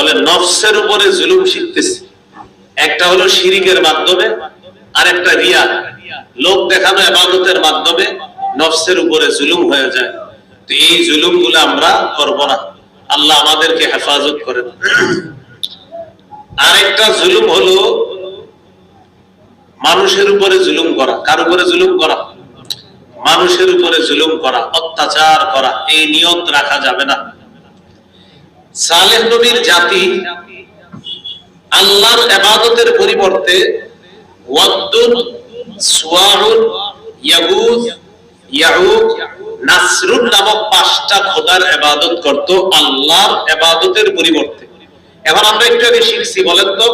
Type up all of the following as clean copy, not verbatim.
বলে নফসের উপরে জুলুম শিখতেছে। একটা হলো শিরিকের মাধ্যমে, আর একটা রিয়া, লোক দেখানো ইবাদতের মাধ্যমে নফসের উপরে জুলুম হয়ে যায়। তো এই জুলুম গুলো আমরা করব না, আল্লাহ আমাদেরকে হেফাজত করেন। আরেকটা জুলুম হলো মানুষের উপরে জুলুম করা। কার উপরে জুলুম করা? মানুষের উপরে জুলুম করা, অত্যাচার করা। এই নিয়ত রাখা যাবে না। সালেহ নবীর জাতি আল্লাহর ইবাদতের পরিবর্তে ওয়াদ্দুন, সুওয়াউন, ইয়াগুস, ইয়াউক, নাসরুন নামক 5টা খোদার ইবাদত করত আল্লাহর ইবাদতের পরিবর্তে। এখন আমরা একটু আগে শিখছি, বলেন তো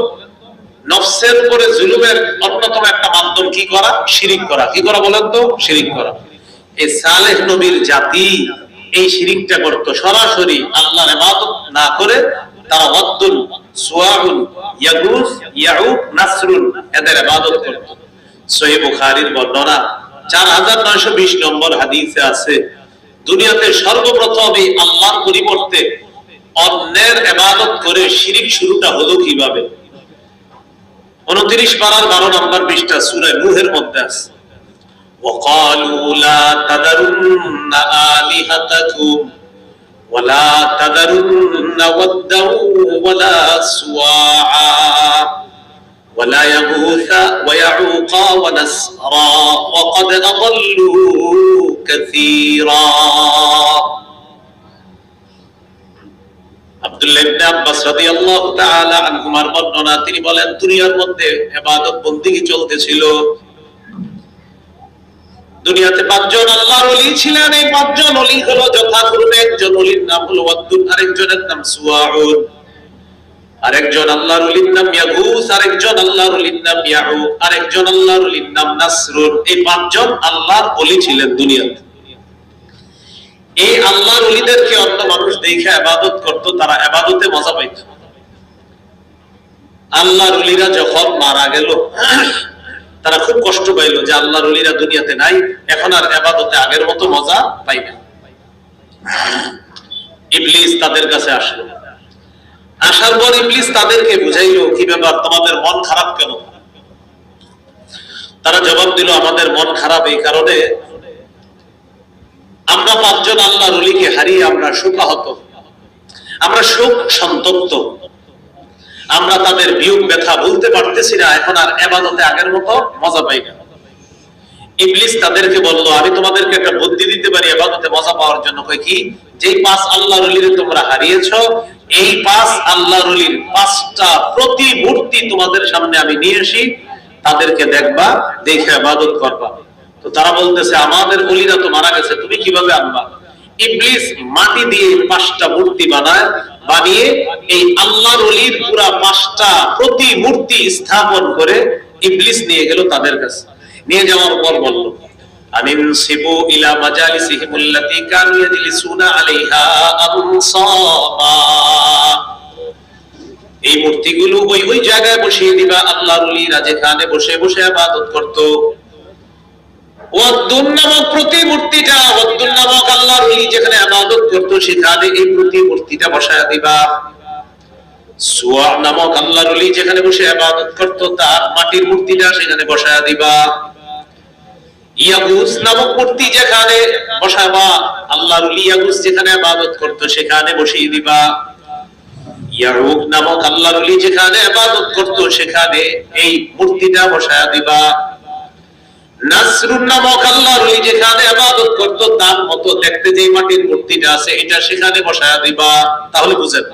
নফসের উপরে জুলুমের অন্যতম একটা মাধ্যম কি করা? শিরিক করা। কি করা বলেন তো? শিরিক করা। এই সালেহ নবীর জাতি এই শিরিকটা করত, সরাসরি আল্লাহর ইবাদত না করে তারা ওয়াদ্দুন, সুওয়াউন, ইয়াগুস, ইয়াউক, নাসরুন এদের ইবাদত করত। সহিহ বুখারীর বর্ণনা 4920 নম্বর হাদিসে আছে, দুনিয়াতে সর্বপ্রথম এই আল্লাহর পরিবর্তে অন্যের ইবাদত করে শিরিক শুরুটা হলো কিভাবে? 29 পারার 12 নম্বর পৃষ্ঠা সূরা নূহের মধ্যে আছে, وقالوا لا تذرن آلهتكم ولا تذرن ودا ولا سواعا ولا يغوث ويعوق ونسرا وقد أضلوا كثيرا। আব্দুল্লাহ ইবনে আব্বাস রাদিয়াল্লাহু তাআলা আনহুমার বর্ণনা, তিনি বলেন দুনিয়ার মধ্যে ইবাদত বন্দেগী চলতেছিল। দুনিয়াতে 5 জন আল্লাহর ওলি ছিলেন। এই 5 জন ওলি হলো যথাক্রমে, একজন ওলির নাম হলো ওয়াদ্দুন, আরেকজনের নাম সুওয়াউন, আরেকজন আল্লাহর ওলির নাম ইয়াগুস, আরেকজন আল্লাহর ওলির নাম ইয়াউক, আরেকজন আল্লাহর ওলির নাম নাসরুন। এই 5 জন আল্লাহর ওলি ছিলেন দুনিয়াতে। এই আল্লাহর ওলিদেরকে অন্য মানুষ দেখে ইবাদত করত, তারা ইবাদতে মজা পাইত। আল্লাহর ওলিরা যখন মারা গেল, তারা খুব কষ্ট পাইল যে আল্লাহর ওলিরা দুনিয়াতে নাই, এখন আর ইবাদতে আগের মতো মজা পাই না। ইবলিস তাদের কাছে আসলো। আসার পর ইবলিস তাদেরকে বুঝাইলো, কি ব্যাপার, তোমাদের মন খারাপ কেন? তারা জবাব দিল, আমাদের মন খারাপ এই কারণে আমরা 5 জন আল্লাহর ওলিকে হারিয়ে আমরা শোকাহত, আমরা শোক সন্তপ্ত, আমরা তাদের বিয়োগ ব্যথা বলতে পারতেছি না, এখন আর ইবাদতে আগের মতো মজা পাই না। ইবলিস তাদেরকে বলল, আমি তোমাদেরকে একটা বুদ্ধি দিতে পারি ইবাদতে মজা পাওয়ার জন্য। কই কি? যেই 5 আল্লাহর ওলিরে তোমরা হারিয়েছো, এই 5 আল্লাহর ওলির 5টা প্রতিমূর্তি তোমাদের সামনে আমি নিয়ে আসি, তাদেরকে দেখবা, দেখে ইবাদত করবা। তো তারা বলতেছে, আমাদের ওলিরা তো মারা গেছে, তুমি কিভাবে আনবা? ইবলিস মাটি দিয়ে 5টা মূর্তি বানিয়ে এই আল্লাহর ওলির পুরা 5টা প্রতিমূর্তি স্থাপন করে ইবলিস নিয়ে গেল তাদের কাছে। নিয়ে যাওয়ার পর বলল, আনিনসিবু ইলা মাজালিসিহিমুল্লাতী কানু ইয়াজলিসুনা আলাইহা আনসাবা, এই মূর্তিগুলো ওই জায়গায় বসিয়ে দিবা আল্লাহর ওলিরা যেখানে বসে বসে ইবাদত করত। ওয়াদ্দুন নামক প্রতিমূর্তিটা, ওয়াদ্দুন নামক আল্লাহর ওলি যেখানে ইবাদত করত সেখানে এই প্রতিমূর্তিটা বসায়া দিবা। সুয়া নামক আল্লাহর ওলি যেখানে বসে ইবাদত করত তার মাটির মূর্তিটা সেখানে বসায়া দিবা। ইয়াগুস নামক মূর্তি যেখানে বসাবা, আল্লাহর ওলি ইয়াগুস যেখানে ইবাদত করত সেখানে বসিয়ে দিবা। ইয়াউক নামক আল্লাহর ওলি যেখানে ইবাদত করত সেখানে এই মূর্তিটা বসায়া দিবা। নাসরুন নামক আল্লাহর ওলি যেখানে ইবাদত করত তার মতো দেখতে যে মাটির মূর্তিটা আছে এটা সেখানে বসায়া দিবা। তাহলে বুঝেন,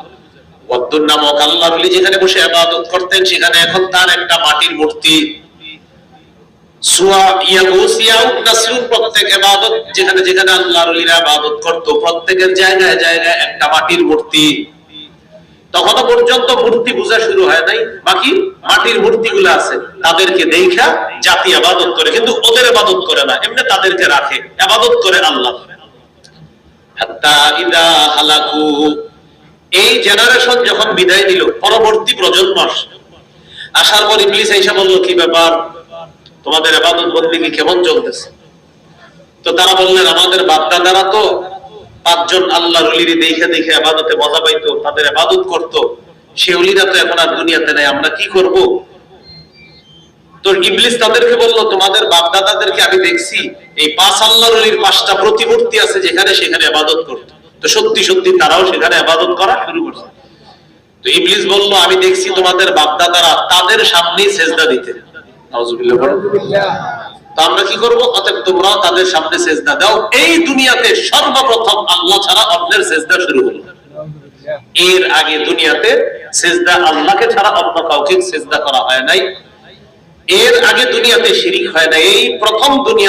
ওয়াদ্দুন নামক আল্লাহর ওলি যেখানে বসে ইবাদত করতেন সেখানে এখন তার একটা মাটির মূর্তি। সুয়া, ইয়াগুস, ইয়াউক, নাসরুন প্রত্যেক ইবাদত যেখানে যেখানে আল্লাহর ওলিরা ইবাদত করত প্রত্যেকের জায়গায় জায়গায় একটা মাটির মূর্তি। তখনও পর্যন্ত মূর্তি পূজা শুরু হয় নাই, বাকি মাটির মূর্তিগুলো আছে, তাদেরকে দেখা জাতি ইবাদত করে, কিন্তু ওদের ইবাদত করে না, এমনি তাদেরকে রাখে, ইবাদত করে আল্লাহ। হাত্তা ইদা হালাকু, এই জেনারেশন যখন বিদায় নিল, পরবর্তী প্রজন্ম আসার পর ইবলিস এসে বলল, কি ব্যাপার, তোমাদের ইবাদত বন্দেগী কেমন চলতেছে? তো তারা বললেন, আমাদের বাপ দাদারা তো 5 জন আল্লাহর ওলিরে দেখে দেখে ইবাদতে মজা পাইতো, তাদের ইবাদত করত, সে ওলিরা তো এখন আর দুনিয়াতে নাই, আমরা কি করব? তো ইবলিস তাদেরকে বললো, তোমাদের বাপ দাদাদেরকে আমি দেখছি এই 5 আল্লাহর ওলির 5টা প্রতিমূর্তি আছে, যেখানে সেখানে ইবাদত করতো। তো সত্যি সত্যি তারাও সেখানে ইবাদত করা শুরু করছে। তো ইবলিস বলল, আমি দেখছি তোমাদের বাপ দাদারা তাদের সামনেই সেজদা দিতে। নাউজুবিল্লাহ। তো আমরা কি করব? অতএব তোমরাও তাদের সামনে সেজদা দাও। এই দুনিয়াতে সর্বপ্রথম আল্লাহ ছাড়া অন্যের সেজদা শুরু হলো। এর আগে দুনিয়াতে সেজদা আল্লাহকে ছাড়া অন্য কাউকে সেজদা করা হয় নাই। এর আগে দুনিয়াতে শিরিক হয় না। এই প্রথম দুনিয়া